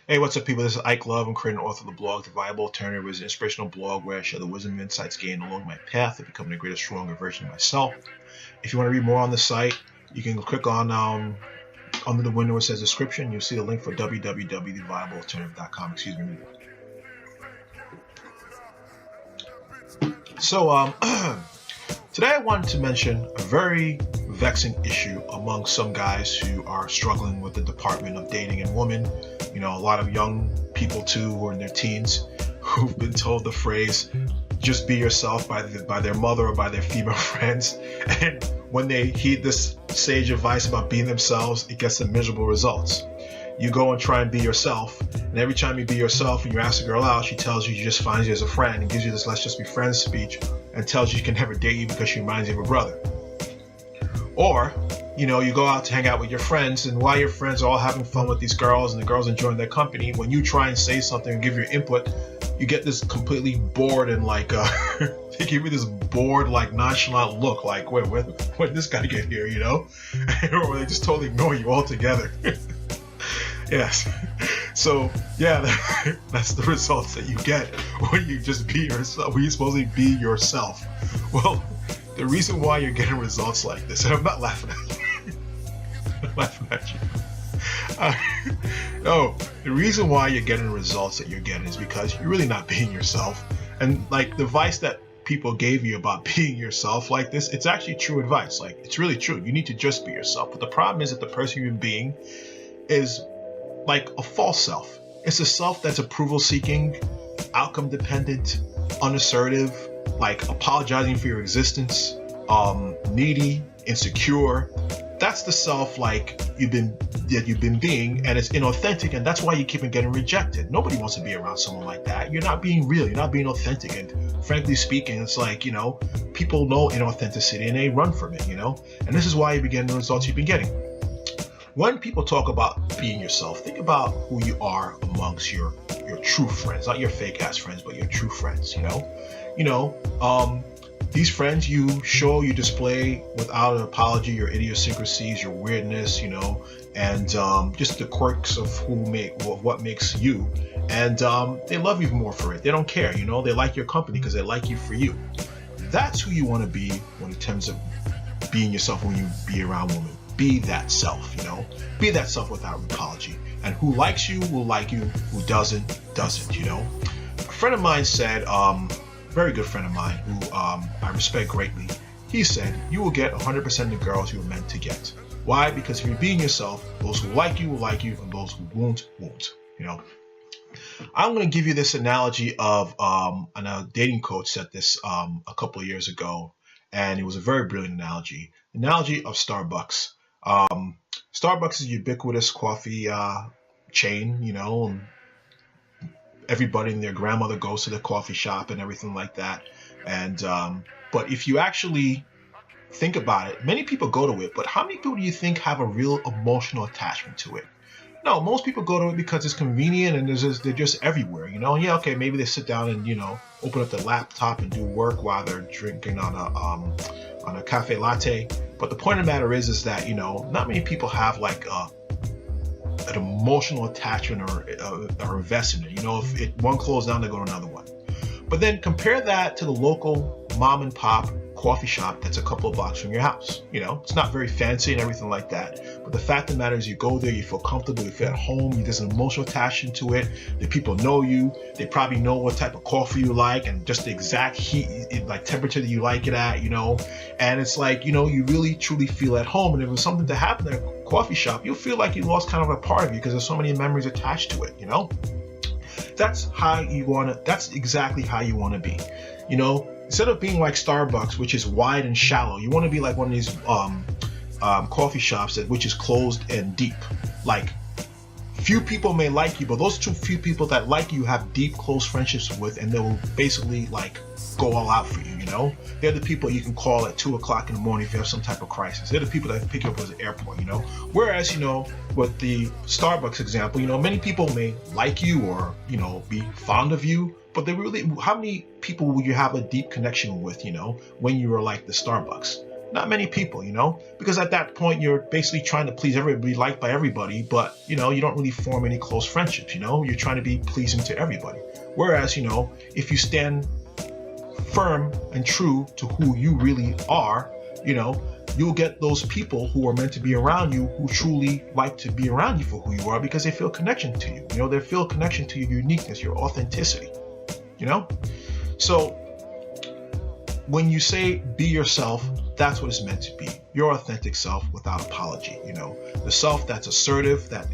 Hey, what's up, people? This is Ike Love. I'm creating and author of the blog, The Viable Alternative, is an inspirational blog where I share the wisdom and insights gained along my path to becoming a greater, stronger version of myself. If you want to read more on the site, you can click on under the window where it says description. You'll see the link for www.theviablealternative.com. Excuse me. So, today I wanted to mention a very vexing issue among some guys who are struggling with the department of dating and women. You know, a lot of young people too who are in their teens who've been told the phrase, just be yourself by their mother or by their female friends. And when they heed this sage advice about being themselves, it gets them miserable results. You go and try and be yourself, and every time you be yourself and you ask a girl out, she tells you she just finds you as a friend and gives you this let's just be friends speech and tells you she can never date you because she reminds you of her brother. Or, you know, you go out to hang out with your friends, and while your friends are all having fun with these girls and the girls enjoying their company, when you try and say something and give your input, you get this completely bored and like they give you this bored, like nonchalant look, like when did this guy get here, you know? Or they just totally ignore you altogether. Yes. So yeah, that's the results that you get when you just be yourself. When you supposedly be yourself. Well, the reason why you're getting results like this, and I'm not laughing at you. I'm laughing at you. No, the reason why you're getting the results that you're getting is because you're really not being yourself. And like the advice that people gave you about being yourself like this, it's actually true advice. Like, it's really true. You need to just be yourself. But the problem is that the person you're being is like a false self. It's a self that's approval seeking, outcome dependent, unassertive, like apologizing for your existence, needy, insecure. That's the self like you've been being, and it's inauthentic, and that's why you keep on getting rejected. Nobody wants to be around someone like that. You're not being real, you're not being authentic, and frankly speaking, it's like, you know, people know inauthenticity and they run from it, you know, and this is why you've been getting the results you've been getting. When people talk about being yourself, think about who you are amongst your true friends, not your fake ass friends, but your true friends, you know. These friends you show, you display without an apology your idiosyncrasies, your weirdness, you know, and just the quirks of what makes you, and they love you more for it. They don't care, you know, they like your company because they like you for you. That's who you want to be when in terms of being yourself when you be around women. Be that self, you know, be that self without an apology. And who likes you will like you, who doesn't, you know. A friend of mine said, very good friend of mine who I respect greatly, he said, you will get 100% of the girls you were meant to get. Why? Because if you're being yourself, those who like you will like you, and those who won't, you know. I'm going to give you this analogy of, a dating coach said this a couple of years ago, and it was a very brilliant analogy of Starbucks. Starbucks is a ubiquitous coffee chain, you know, and everybody and their grandmother goes to the coffee shop and everything like that. And but if you actually think about it, many people go to it, but how many people do you think have a real emotional attachment to it? No, most people go to it because it's convenient and they're just everywhere, you know. And yeah, okay, maybe they sit down and, you know, open up the laptop and do work while they're drinking on a cafe latte. But the point of the matter is that, you know, not many people have like an emotional attachment or investment. You know, if one closed down, they go to another one. But then compare that to the local mom and pop coffee shop that's a couple of blocks from your house. You know, it's not very fancy and everything like that. But the fact of the matter is you go there, you feel comfortable, you feel at home, there's an emotional attachment to it. The people know you. They probably know what type of coffee you like and just the exact heat, like temperature that you like it at, you know. And it's like, you know, you really truly feel at home. And if there's something to happen at a coffee shop, you'll feel like you lost kind of a part of you because there's so many memories attached to it, you know. That's exactly how you want to be, you know. Instead of being like Starbucks, which is wide and shallow, you want to be like one of these coffee shops which is closed and deep. Like, few people may like you, but those few people that like you have deep, close friendships with, and they will basically like go all out for you, you know? They're the people you can call at 2 o'clock in the morning if you have some type of crisis. They're the people that pick you up at the airport, you know? Whereas, you know, with the Starbucks example, you know, many people may like you or, you know, be fond of you, but how many people will you have a deep connection with, you know, when you were like the Starbucks? Not many people, because at that point you're basically trying to please everybody, liked by everybody, but you don't really form any close friendships. You're trying to be pleasing to everybody. Whereas, if you stand firm and true to who you really are, you'll get those people who are meant to be around you, who truly like to be around you for who you are, because they feel connection to you. They feel connection to your uniqueness, your authenticity. So when you say be yourself, that's what it's meant to be. Your authentic self without apology. The self that's assertive, that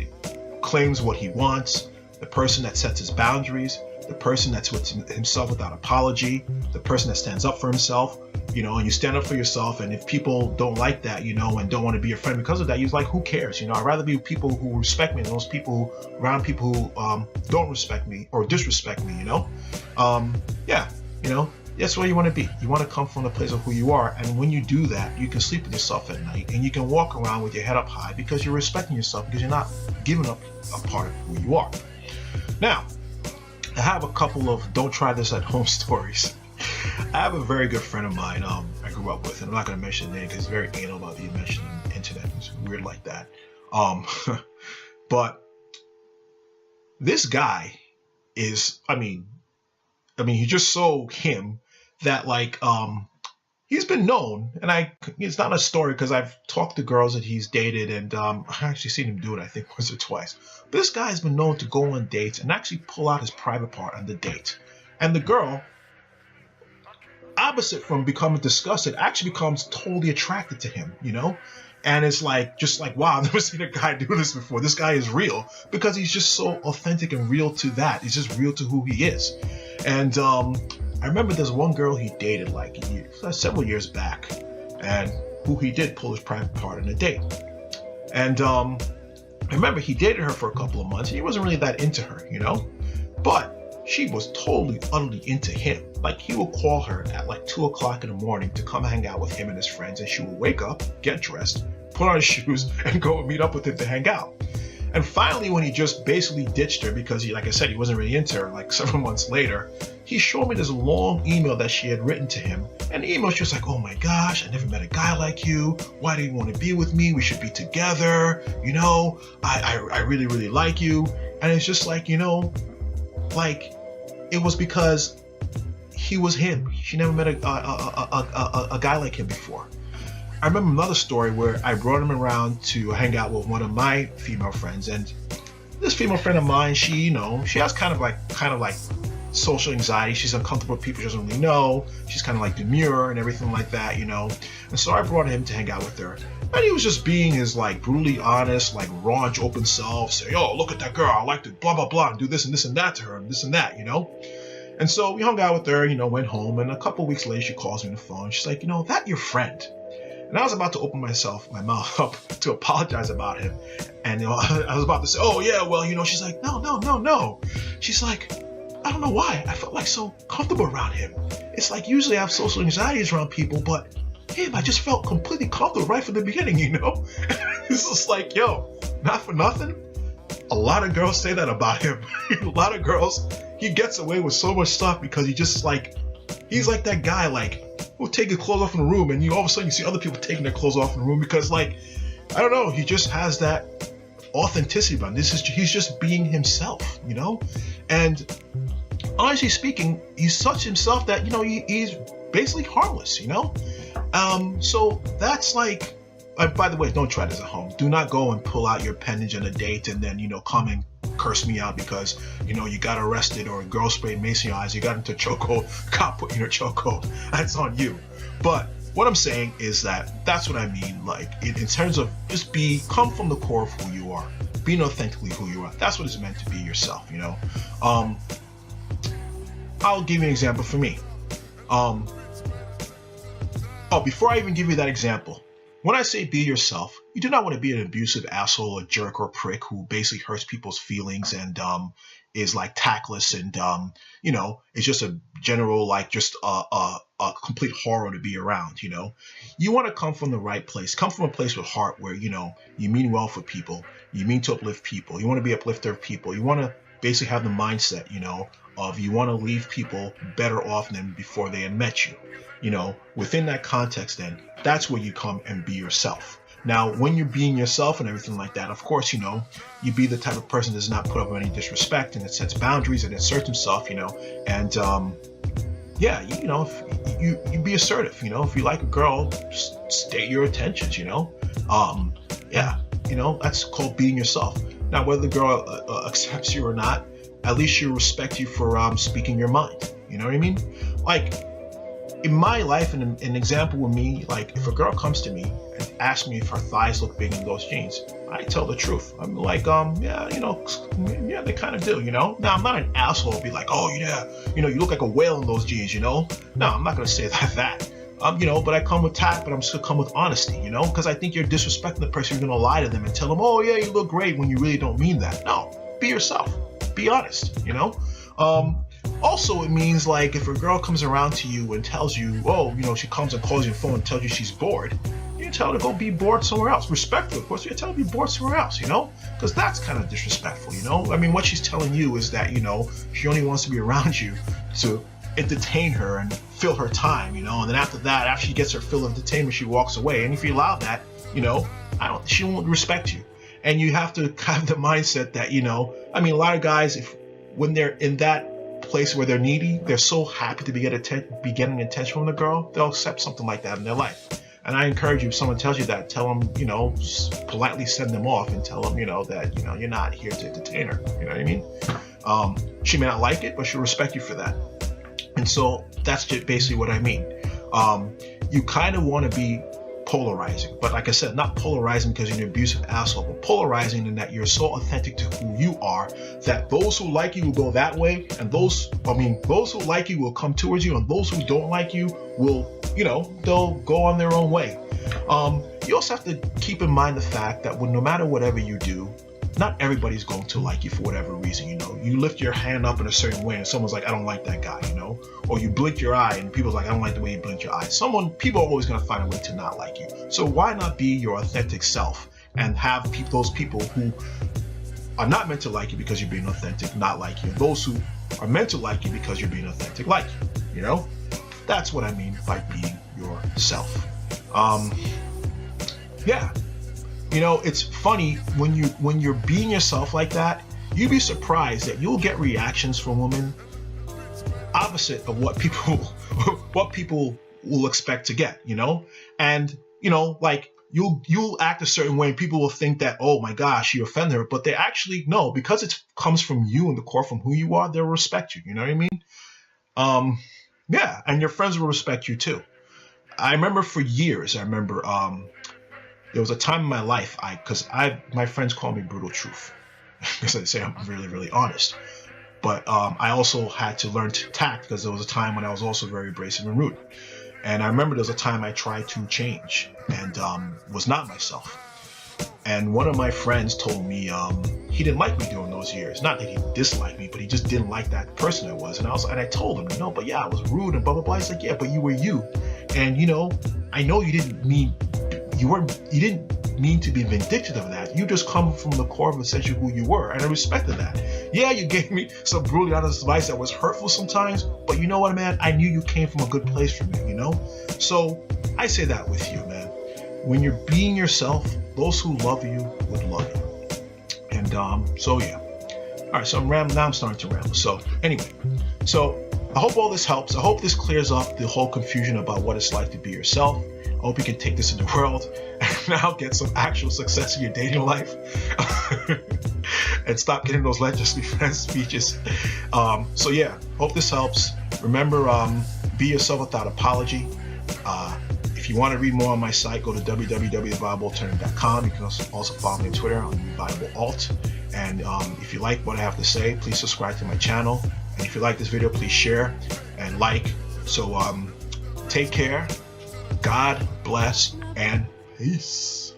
claims what he wants, the person that sets his boundaries, the person that's with himself without apology, the person that stands up for himself, and you stand up for yourself. And if people don't like that, and don't want to be your friend because of that, you're like, who cares? I'd rather be with people who respect me than those people around people who don't respect me or disrespect me, that's where you want to be. You want to come from the place of who you are. And when you do that, you can sleep with yourself at night and you can walk around with your head up high because you're respecting yourself, because you're not giving up a part of who you are. Now, I have a couple of don't try this at home stories. I have a very good friend of mine I grew up with, and I'm not going to mention his name because it's very anal about being mentioned on the internet. It's weird like that. But this guy is, he's just so him that he's been known, and it's not a story because I've talked to girls that he's dated, and I've actually seen him do it, I think, once or twice. But this guy has been known to go on dates and actually pull out his private part on the date. And the girl, opposite from becoming disgusted, actually becomes totally attracted to him, And it's wow, I've never seen a guy do this before. This guy is real because he's just so authentic and real to that. He's just real to who he is. And I remember there's one girl he dated several years back, and who he did pull his private part on a date. And I remember he dated her for a couple of months, and he wasn't really that into her, But she was totally, utterly into him. He would call her at 2 o'clock in the morning to come hang out with him and his friends, and she would wake up, get dressed, put on his shoes, and go and meet up with him to hang out. And finally, when he just basically ditched her because like I said, he wasn't really into her, several months later, he showed me this long email that she had written to him. And the email, she was like, oh my gosh, I never met a guy like you. Why do you want to be with me? We should be together. I really, really like you. And it's just it was because he was him. She never met a guy like him before. I remember another story where I brought him around to hang out with one of my female friends, and this female friend of mine, she has kind of like social anxiety. She's uncomfortable with people she doesn't really know. She's kind of demure and everything like that, And so I brought him to hang out with her, and he was just being his brutally honest, raunch, open self, say, "Oh, look at that girl, I like to blah blah blah, and do this and this and that to her, and this and that, And so we hung out with her, went home, and a couple weeks later she calls me on the phone. She's like, that your friend? And I was about to open my mouth up to apologize about him. And I was about to say, oh yeah, well, she's like, no. She's like, I don't know why. I felt so comfortable around him. It's usually I have social anxieties around people, but him, I just felt completely comfortable right from the beginning, It's just yo, not for nothing. A lot of girls say that about him. A lot of girls, he gets away with so much stuff because he just he's that guy, who'll take his clothes off in the room, and all of a sudden you see other people taking their clothes off in the room because I don't know, he just has that authenticity about him. He's just being himself, And honestly speaking, he's such himself that, he's basically harmless, So that's by the way, don't try this at home. Do not go and pull out your appendage on a date and then, come and curse me out because, you got arrested, or a girl sprayed mace in your eyes, you got into a chokehold, cop put you in a chokehold. That's on you. But what I'm saying is that's what I mean. In terms of just come from the core of who you are, being authentically who you are. That's what it's meant to be, yourself, I'll give you an example for me. Before I even give you that example, when I say be yourself, you do not want to be an abusive asshole, a jerk, or prick who basically hurts people's feelings and is tactless and is just a general just a complete horror to be around. You want to come from the right place, come from a place with heart where you mean well for people, you mean to uplift people, you want to be an uplifter of people, you want to basically have the mindset, of you want to leave people better off than before they had met you. Within that context, then that's where you come and be yourself. Now, when you're being yourself and everything like that, of course, you be the type of person that does not put up any disrespect and that sets boundaries and asserts himself, and yeah, if you be assertive, if you like a girl, state your intentions, yeah, that's called being yourself. Now, whether the girl accepts you or not, at least she'll respect you for speaking your mind. You know what I mean? Like, in my life, an example with me, like if a girl comes to me and asks me if her thighs look big in those jeans, I tell the truth. I'm like, yeah, yeah, they kind of do, Now, I'm not an asshole. I'll be like, oh yeah, you look like a whale in those jeans, No, I'm not gonna say that. But I come with tact, but I'm just gonna come with honesty, because I think you're disrespecting the person. You're gonna lie to them and tell them, oh yeah, you look great, when you really don't mean that. No, be yourself. Be honest, Also, it means like if a girl comes around to you and tells you, oh, she comes and calls your phone and tells you she's bored, you tell her to go be bored somewhere else. Respectfully, of course, you tell her to be bored somewhere else, because that's kind of disrespectful, I mean, what she's telling you is that, she only wants to be around you to entertain her and fill her time, and then after that, after she gets her fill of entertainment, she walks away. And if you allow that, she won't respect you. And you have to have the mindset that, I mean, a lot of guys, when they're in that place where they're needy, they're so happy to be getting attention from the girl, they'll accept something like that in their life. And I encourage you, if someone tells you that, tell them, politely send them off and tell them, that, you're not here to entertain her. You know what I mean? She may not like it, but she'll respect you for that. And so that's just basically what I mean. You kind of want to be polarizing, but like I said, not polarizing because you're an abusive asshole, but polarizing in that you're so authentic to who you are that those who like you will go that way, and those who like you will come towards you, and those who don't like you will, they'll go on their own way. You also have to keep in mind the fact that no matter whatever you do, not everybody's going to like you for whatever reason. You lift your hand up in a certain way and someone's like, I don't like that guy, or you blink your eye and people's like, I don't like the way you blink your eye. People are always going to find a way to not like you. So why not be your authentic self and have those people who are not meant to like you because you're being authentic not like you, and those who are meant to like you because you're being authentic like you. That's what I mean by being yourself. Yeah. It's funny when you're being yourself like that, you'd be surprised that you'll get reactions from women opposite of what people will expect to get, and like you'll act a certain way and people will think that, oh my gosh, you offend her, but they actually no, because it comes from you and the core from who you are, they'll respect you. You know what I mean? Yeah, and your friends will respect you too. I remember for years, there was a time in my life, my friends call me Brutal Truth because they say I'm really, really honest. But I also had to learn to tact because there was a time when I was also very abrasive and rude. And I remember there was a time I tried to change and was not myself. And one of my friends told me he didn't like me during those years. Not that he disliked me, but he just didn't like that person I was. And I told him, but yeah, I was rude and blah, blah, blah. He's like, yeah, but you were you. And, I know you didn't mean to be vindictive of that. You just come from the core of essentially who you were, and I respected that. Yeah, you gave me some brutally honest advice that was hurtful sometimes, but you know what, man? I knew you came from a good place from me, So I say that with you, man. When you're being yourself, those who love you would love you. And so yeah. All right, so now I'm starting to ramble. So anyway, I hope all this helps. I hope this clears up the whole confusion about what it's like to be yourself. I hope you can take this in the world and now get some actual success in your dating life and stop getting those legislative friend speeches. So yeah, hope this helps. Remember, be yourself without apology. If you want to read more on my site, go to www.viablealternative.com. You can also follow me on Twitter on ViableAlt. And if you like what I have to say, please subscribe to my channel. And if you like this video, please share and like. So take care. God bless and peace.